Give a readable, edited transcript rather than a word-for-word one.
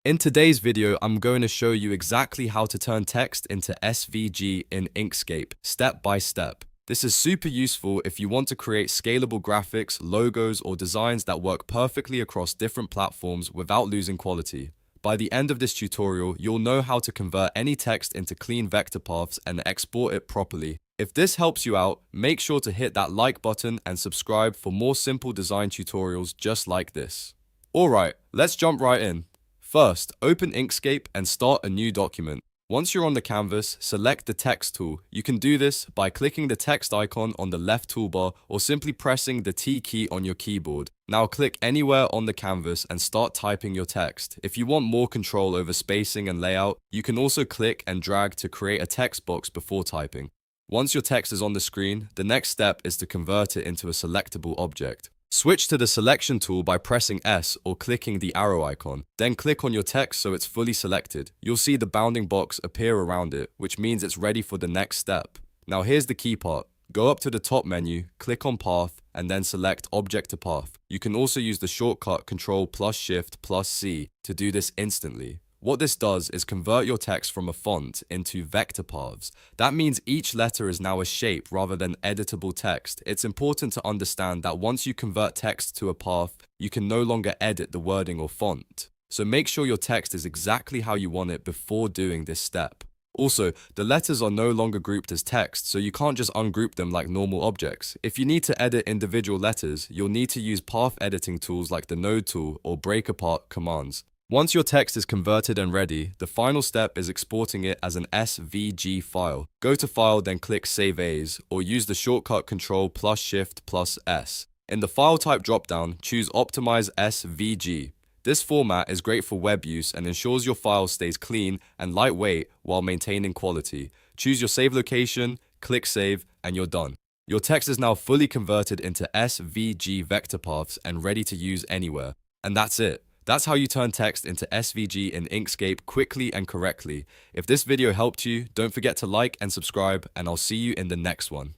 In today's video, I'm going to show you exactly how to turn text into SVG in Inkscape, step by step. This is super useful if you want to create scalable graphics, logos, or designs that work perfectly across different platforms without losing quality. By the end of this tutorial, you'll know how to convert any text into clean vector paths and export it properly. If this helps you out, make sure to hit that like button and subscribe for more simple design tutorials just like this. Alright, let's jump right in. First, open Inkscape and start a new document. Once you're on the canvas, select the text tool. You can do this by clicking the text icon on the left toolbar or simply pressing the T key on your keyboard. Now click anywhere on the canvas and start typing your text. If you want more control over spacing and layout, you can also click and drag to create a text box before typing. Once your text is on the screen, the next step is to convert it into a selectable object. Switch to the selection tool by pressing S or clicking the arrow icon. Then click on your text so it's fully selected. You'll see the bounding box appear around it, which means it's ready for the next step. Now here's the key part. Go up to the top menu, click on Path, and then select Object to Path. You can also use the shortcut Ctrl+Shift+C to do this instantly. What this does is convert your text from a font into vector paths. That means each letter is now a shape rather than editable text. It's important to understand that once you convert text to a path, you can no longer edit the wording or font. So make sure your text is exactly how you want it before doing this step. Also, the letters are no longer grouped as text, so you can't just ungroup them like normal objects. If you need to edit individual letters, you'll need to use path editing tools like the node tool or break apart commands. Once your text is converted and ready, the final step is exporting it as an SVG file. Go to File, then click Save As, or use the shortcut Ctrl+Shift+S. In the File Type dropdown, choose Optimized SVG. This format is great for web use and ensures your file stays clean and lightweight while maintaining quality. Choose your save location, click Save, and you're done. Your text is now fully converted into SVG vector paths and ready to use anywhere. And that's it. That's how you turn text into SVG in Inkscape quickly and correctly. If this video helped you, don't forget to like and subscribe, and I'll see you in the next one.